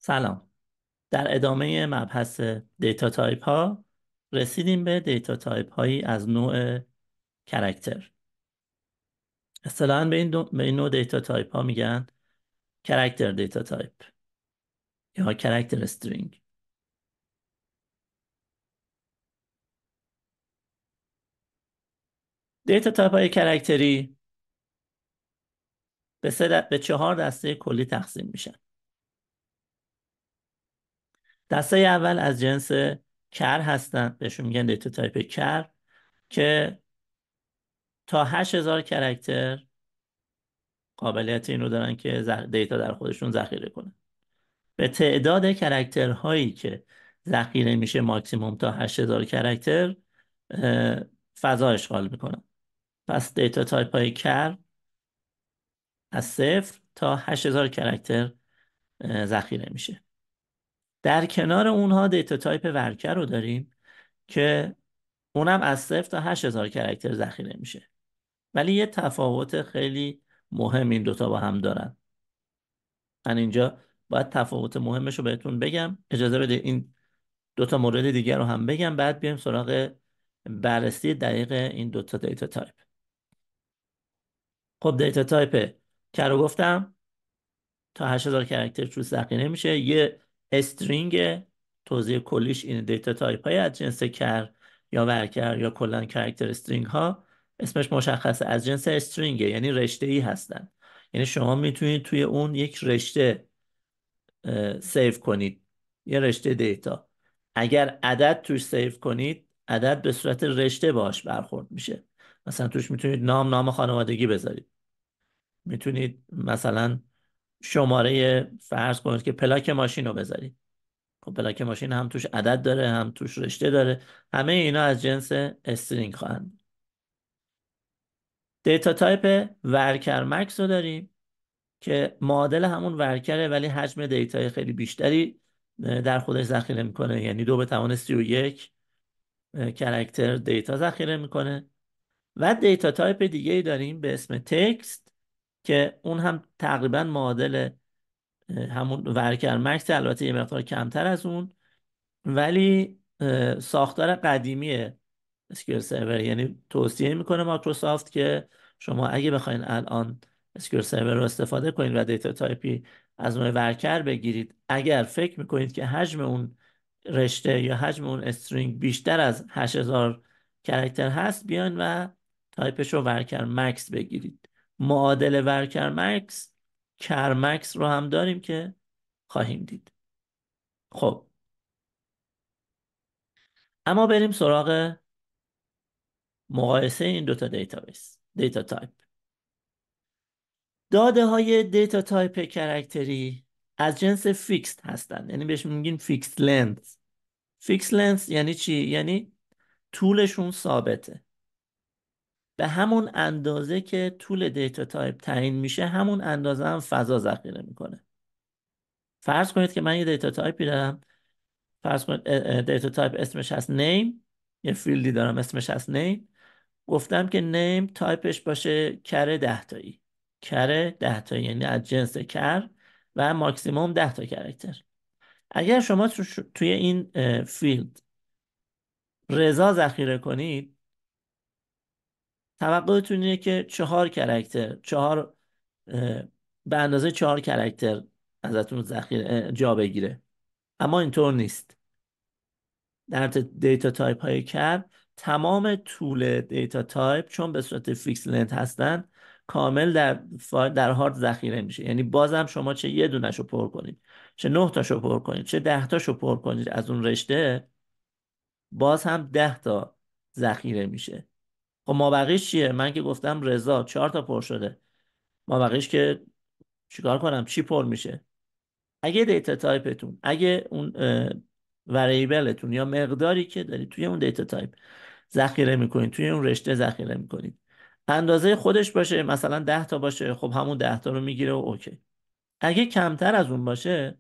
سلام. در ادامه مبحث دیتا تایپ ها رسیدیم به دیتا تایپ هایی از نوع کرکتر. اصطلاحاً به این نوع دیتا تایپ ها میگن کرکتر دیتا تایپ یا کرکتر استرینگ. دیتا تایپ های کرکتری به 4 دسته کلی تقسیم میشن. دسته اول از جنس کر هستن، بهشون میگن دیتا تایپ کر، که تا 8000 کرکتر قابلیت اینو دارن که دیتا در خودشون ذخیره کنن. به تعداد کرکترهایی که ذخیره میشه ماکسیموم تا 8000 کرکتر فضا اشغال میکنن. پس دیتا تایپ های کر از 0 تا 8000 کرکتر ذخیره میشه. در کنار اونها دیتا تایپ ورکر رو داریم که اونم از 0 تا 8000 کرکتر ذخیره میشه. ولی یه تفاوت خیلی مهم این دوتا با هم دارن. من اینجا باید تفاوت مهمش رو بهتون بگم. اجازه بده این دوتا مورد دیگر رو هم بگم، بعد بیایم سراغ بررسی دقیق این دوتا دیتا تایپ. خب دیتا تایپ که رو گفتم تا 8000 کرکتر توش ذخیره میشه. یه استرینگ، توضیح کلیش این دیتا تایپ های از جنس کر یا ورکر یا کلا کرکتر استرینگ ها اسمش مشخصه، از جنس استرینگه، یعنی رشته ای هستن. یعنی شما میتونید توی اون یک رشته سیو کنید، یه رشته دیتا. اگر عدد توش سیو کنید، عدد به صورت رشته باش برخورد میشه. مثلا توش میتونید نام خانوادگی بذارید، میتونید مثلا شماره، فرض کنید که پلاک ماشین رو بذارید. خب پلاک ماشین هم توش عدد داره، هم توش رشته داره. همه اینا از جنس استرینگ خواهند. دیتا تایپ ورکر مکس رو داریم که معادل همون ورکره، ولی حجم دیتای خیلی بیشتری در خودش ذخیره میکنه. یعنی 2 به توان 31 کرکتر دیتا ذخیره میکنه. و دیتا تایپ دیگه ای داریم به اسم تکست که اون هم تقریبا معادل همون ورکر مکس، البته یه مقدار کمتر از اون، ولی ساختار قدیمی اسکیول سرور. یعنی توصیه میکنه مایکروسافت که شما اگه بخواین الان اسکیول سرور رو استفاده کنید و دیتا تایپی از نوع ورکر بگیرید، اگر فکر میکنید که حجم اون رشته یا حجم اون استرینگ بیشتر از 8000 کرکتر هست، بیاین و تایپش رو ورکر مکس بگیرید. معادل ورکر مکس کر مکس رو هم داریم که خواهیم دید. خب اما بریم سراغ مقایسه این دوتا دیتابیس، دیتا تایپ. داده های دیتا تایپ کرکتری از جنس فیکست هستن، یعنی بهش میگیم فیکس لنث. فیکس لنث یعنی چی؟ یعنی طولشون ثابته. به همون اندازه که طول دیتا تایپ تعیین میشه، همون اندازه هم فضا ذخیره میکنه. فرض کنید که من یه دیتا تایپی دارم. فرض کنید دیتا تایپ اسمش هست نیم، یه فیلدی دارم اسمش هست نیم. گفتم که نیم تایپش باشه کر 10 تایی. کر 10 تایی یعنی از جنس کر و ماکسیموم 10 تا کرکتر. اگر شما توی این فیلد رضا ذخیره کنید، توقعتون اینه که 4 کرکتر، به اندازه 4 کرکتر ازتون ذخیره جا بگیره. اما اینطور نیست. در دیتا تایپ های کر تمام طول دیتا تایپ چون به صورت فیکس لنت هستن کامل در هارد ذخیره میشه. یعنی بازم شما چه یه دونش رو پر کنید، چه 9 تاشو پر کنید، چه 10 تاشو پر کنید از اون رشته، باز هم 10 تا ذخیره میشه. خب مابقیش چیه؟ من که گفتم رضا 4 تا پر شده، مابقیش که چیکار کنم؟ چی پر میشه؟ اگه دیتا تایپتون، اگه اون وریبلتون یا مقداری که دارید توی اون دیتا تایپ ذخیره میکنید، توی اون رشته ذخیره میکنید، اندازه خودش باشه، مثلا 10 تا باشه، خب همون 10 تا رو میگیره و اوکی. اگه کمتر از اون باشه،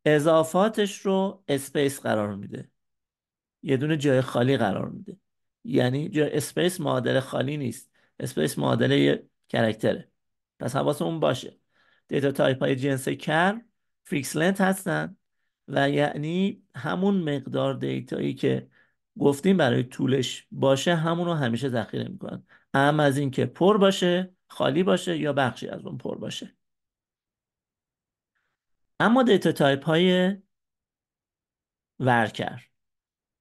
اضافاتش رو اسپیس قرار میده، یه دونه جای خالی قرار میده. یعنی جای اسپیس معادل خالی نیست، اسپیس معادل یه کرکتره. پس حواسمون باشه دیتا تایپ های جنس کر فیکس لنت هستن و یعنی همون مقدار دیتایی که گفتیم برای طولش باشه همون رو همیشه ذخیره میکنن، اهم از این که پر باشه، خالی باشه یا بخشی از اون پر باشه. اما دیتا تایپ های ورکر،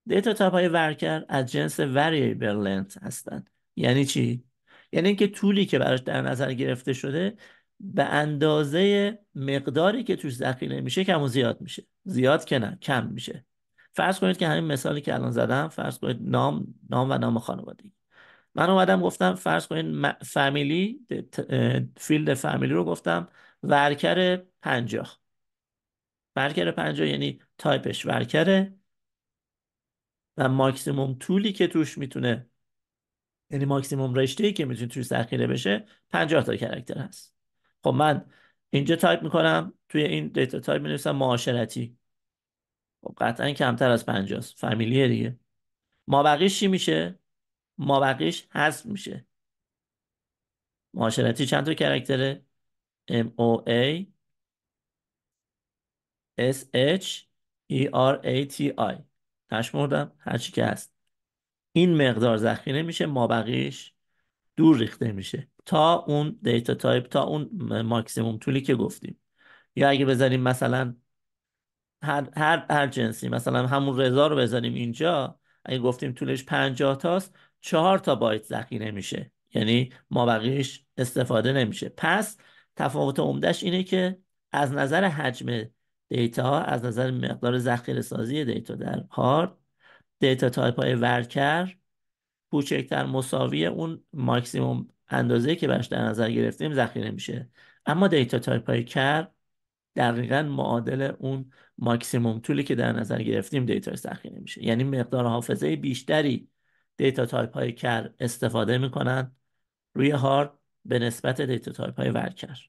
دیتا تایپ های ورکر از جنس variable length هستند. یعنی چی؟ یعنی اینکه طولی که براش در نظر گرفته شده به اندازه مقداری که توش ذخیره میشه کم و زیاد میشه. زیاد که نه، کم میشه. فرض کنید که همین مثالی که الان زدم، فرض کنید نام و نام خانوادگی. من اومدم گفتم فرض کنید فامیلی، فیلد فامیلی رو گفتم ورکر 50. ورکر 50 یعنی تایپش ورکره و ماکسیموم طولی که توش میتونه، یعنی ماکسیموم رشته‌ای که میتونه توش ذخیره بشه 50 تا کرکتر هست. خب من اینجا تایپ میکنم، توی این دیتا تایپ مینویسم معاشرتی. خب قطعا کمتر از 50 است، فامیلیه دیگه. مابقیش چی میشه؟ مابقیش حذف میشه. معاشرتی چند تا کرکتره؟ MOA SHERATI، نشمردم، هرچی که هست. این مقدار ذخیره میشه، مابقیش دور ریخته میشه تا اون دیتا تایپ، تا اون ماکسیموم طولی که گفتیم. یا اگه بذاریم مثلا هر جنسی، مثلا همون رضا رو بذاریم اینجا، اگه گفتیم طولش 50 تاست، 4 تا بایت ذخیره میشه، یعنی ما بقیش استفاده نمیشه. پس تفاوت عمدهش اینه که از نظر حجم دیتا، از نظر مقدار ذخیره سازی دیتا در هارد، دیتا تایپ های ورکر کوچکتر مساوی اون ماکسیموم اندازه که براش در نظر گرفتیم ذخیره میشه. اما دیتا تایپ های کر دقیقا معادل اون ماکسیموم طولی که در نظر گرفتیم دیتا ذخیره میشه. یعنی مقدار حافظه بیشتری دیتا تایپ های کر استفاده میکنن روی هارد به نسبت دیتا تایپ های ورکر.